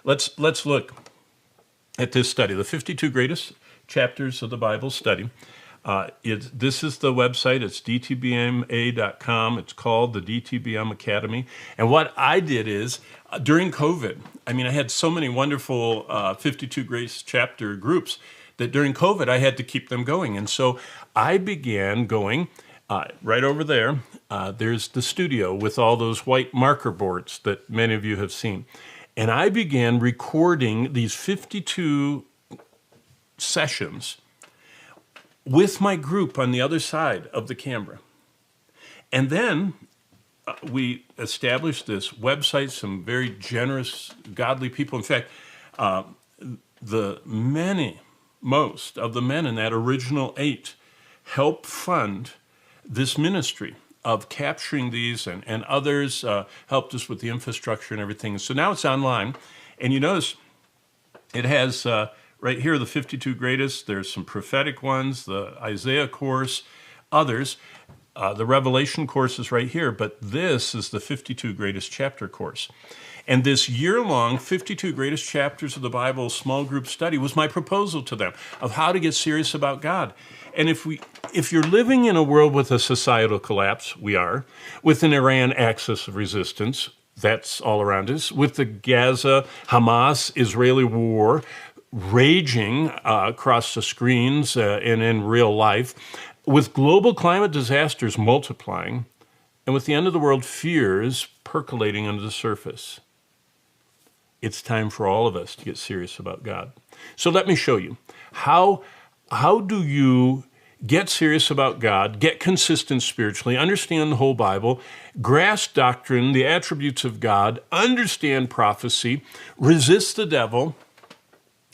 Let's look at this study, the 52 greatest chapters of the Bible study. This is the website. It's dtbma.com. It's called the DTBM Academy. And what I did is, during COVID, I had so many wonderful 52 Grace chapter groups that during COVID I had to keep them going. And so I began going right over there. There's the studio with all those white marker boards that many of you have seen. And I began recording these 52 sessions with my group on the other side of the camera. And then we established this website, some very generous, godly people. In fact, most of the men in that original 8 helped fund this ministry of capturing these, and others helped us with the infrastructure and everything. So now it's online, and you notice it has right here the 52 greatest. There's some prophetic ones, the Isaiah course, others. The Revelation course is right here, but this is the 52 greatest chapter course. And this year-long 52 greatest chapters of the Bible small group study was my proposal to them of how to get serious about God. And if you're living in a world with a societal collapse, we are, with an Iran axis of resistance, that's all around us, with the Gaza, Hamas, Israeli war raging across the screens and in real life, with global climate disasters multiplying, and with the end of the world fears percolating under the surface. It's time for all of us to get serious about God. So let me show you. How do you get serious about God, get consistent spiritually, understand the whole Bible, grasp doctrine, the attributes of God, understand prophecy, resist the devil,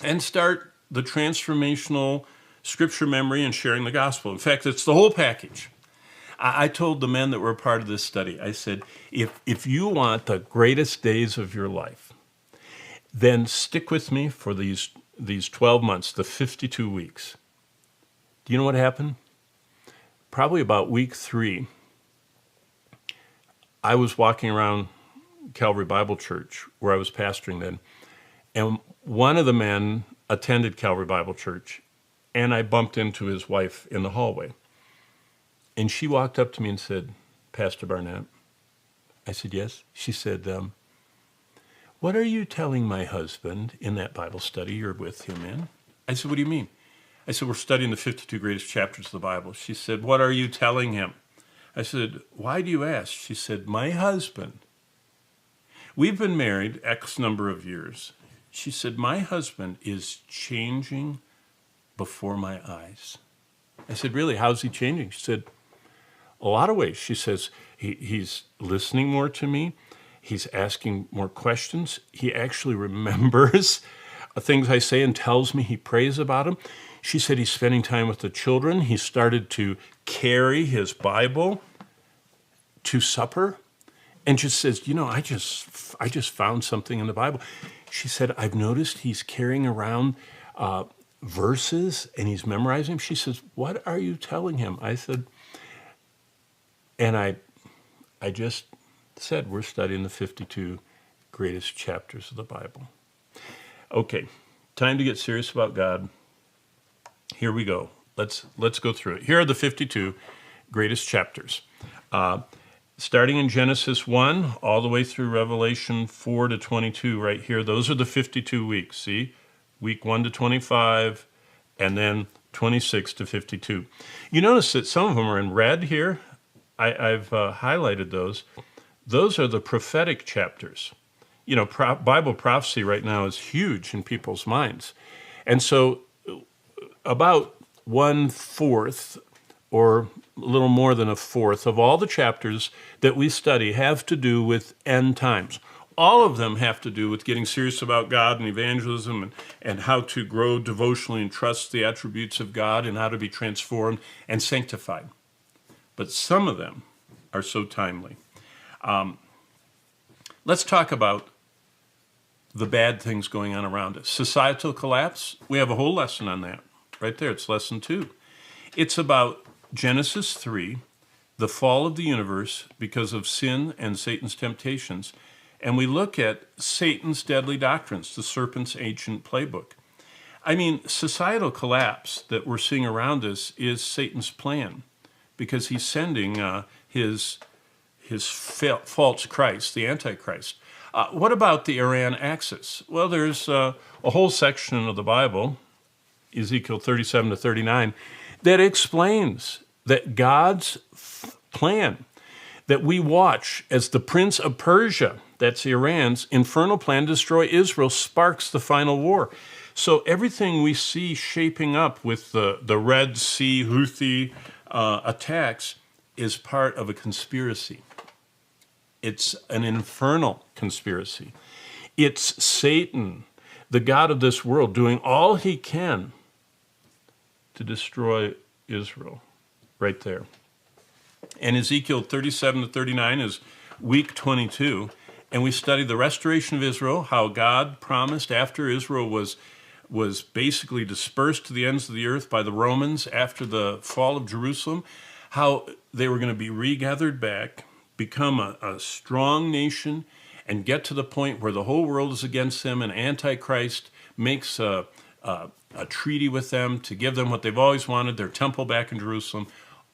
and start the transformational scripture memory and sharing the gospel? In fact, it's the whole package. I told the men that were part of this study, I said, if you want the greatest days of your life, then stick with me for these 12 months, the 52 weeks. Do you know what happened? Probably about week 3, I was walking around Calvary Bible Church, where I was pastoring then, and one of the men attended Calvary Bible Church, and I bumped into his wife in the hallway. And she walked up to me and said, "Pastor Barnett." I said, "Yes." She said, "What are you telling my husband in that Bible study you're with him in?" I said, "What do you mean?" I said, "We're studying the 52 greatest chapters of the Bible." She said, "What are you telling him?" I said, "Why do you ask?" She said, "My husband, we've been married X number of years." She said, "My husband is changing before my eyes." I said, "Really? How's he changing?" She said, "A lot of ways." She says, he's listening more to me. He's asking more questions. He actually remembers things I say and tells me. He prays about them. She said he's spending time with the children. He started to carry his Bible to supper, and just says, I just found something in the Bible." She said, "I've noticed he's carrying around verses and he's memorizing them." She says, "What are you telling him?" I said, and I just said, "We're studying the 52 greatest chapters of the Bible." Okay, time to get serious about God. Here we go. Let's go through it. Here are the 52 greatest chapters. Starting in Genesis 1 all the way through Revelation 4 to 22 right here. Those are the 52 weeks, see? Week 1 to 25, and then 26 to 52. You notice that some of them are in red here. I've highlighted those. Those are the prophetic chapters. Bible prophecy right now is huge in people's minds. And so about 1/4 or a little more than 1/4 of all the chapters that we study have to do with end times. All of them have to do with getting serious about God and evangelism and how to grow devotionally and trust the attributes of God and how to be transformed and sanctified. But some of them are so timely. Let's talk about the bad things going on around us. Societal collapse, we have a whole lesson on that. Right there, it's lesson 2. It's about Genesis 3, the fall of the universe because of sin and Satan's temptations, and we look at Satan's deadly doctrines, the serpent's ancient playbook. I mean, societal collapse that we're seeing around us is Satan's plan, because he's sending his false Christ, the Antichrist. What about the Iran axis? Well, there's a whole section of the Bible, Ezekiel 37 to 39, that explains that God's plan that we watch as the Prince of Persia, that's Iran's infernal plan to destroy Israel, sparks the final war. So everything we see shaping up with the Red Sea Houthi attacks is part of a conspiracy. It's an infernal conspiracy. It's Satan, the god of this world, doing all he can to destroy Israel, right there. And Ezekiel 37 to 39 is week 22, and we study the restoration of Israel, how God promised after Israel was basically dispersed to the ends of the earth by the Romans after the fall of Jerusalem, how they were going to be regathered back, become a strong nation, and get to the point where the whole world is against them, and Antichrist makes a treaty with them to give them what they've always wanted, their temple back in Jerusalem.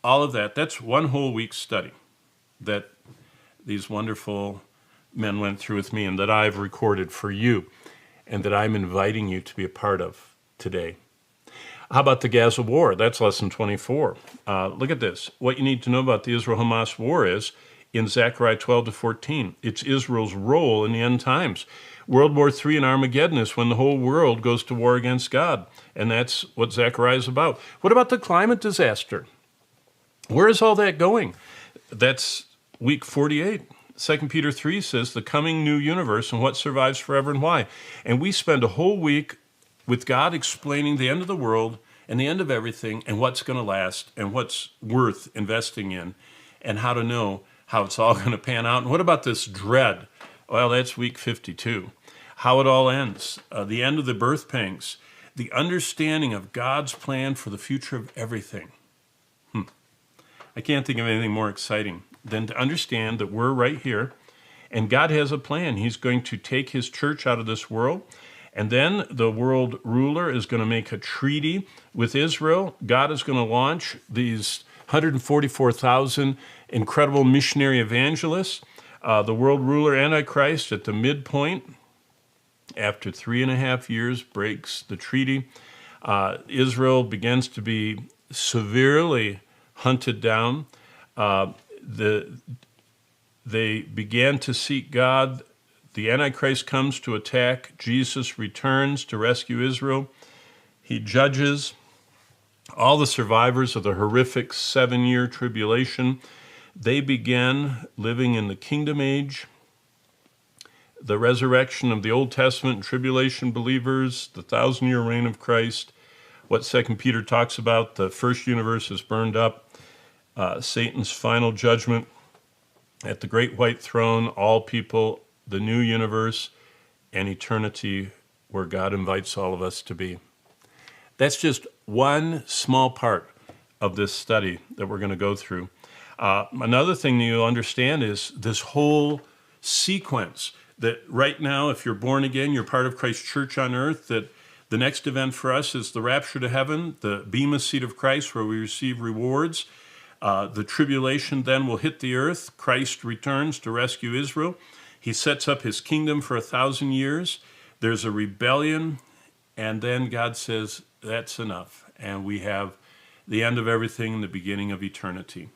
All of that, that's one whole week's study that these wonderful men went through with me and that I've recorded for you and that I'm inviting you to be a part of today. How about the Gaza War? That's lesson 24. Look at this. What you need to know about the Israel-Hamas war is in Zechariah 12 to 14. It's Israel's role in the end times. World War III and Armageddon is when the whole world goes to war against God, and that's what Zechariah is about. What about the climate disaster? Where is all that going? That's week 48. 2 Peter 3 says the coming new universe and what survives forever and why. And we spend a whole week with God explaining the end of the world and the end of everything and what's going to last and what's worth investing in and how to know how it's all going to pan out. And what about this dread? Well, that's week 52. How it all ends, the end of the birth pangs, the understanding of God's plan for the future of everything. I can't think of anything more exciting than to understand that we're right here and God has a plan. He's going to take his church out of this world, and then the world ruler is going to make a treaty with Israel. God is going to launch these 144,000 incredible missionary evangelists. The world ruler, Antichrist, at the midpoint, after 3.5 years, breaks the treaty. Israel begins to be severely hunted down. They began to seek God. The Antichrist comes to attack. Jesus returns to rescue Israel. He judges all the survivors of the horrific 7-year tribulation. They began living in the kingdom age, the resurrection of the Old Testament tribulation believers, the 1,000-year reign of Christ, what 2 Peter talks about, the first universe is burned up, Satan's final judgment at the great white throne, all people, the new universe, and eternity where God invites all of us to be. That's just one small part of this study that we're going to go through. Another thing that you'll understand is this whole sequence that right now, if you're born again, you're part of Christ's church on earth, that the next event for us is the rapture to heaven, the bema seat of Christ where we receive rewards. The tribulation then will hit the earth. Christ returns to rescue Israel. He sets up his kingdom for 1,000 years. There's a rebellion, and then God says, that's enough. And we have the end of everything, the beginning of eternity.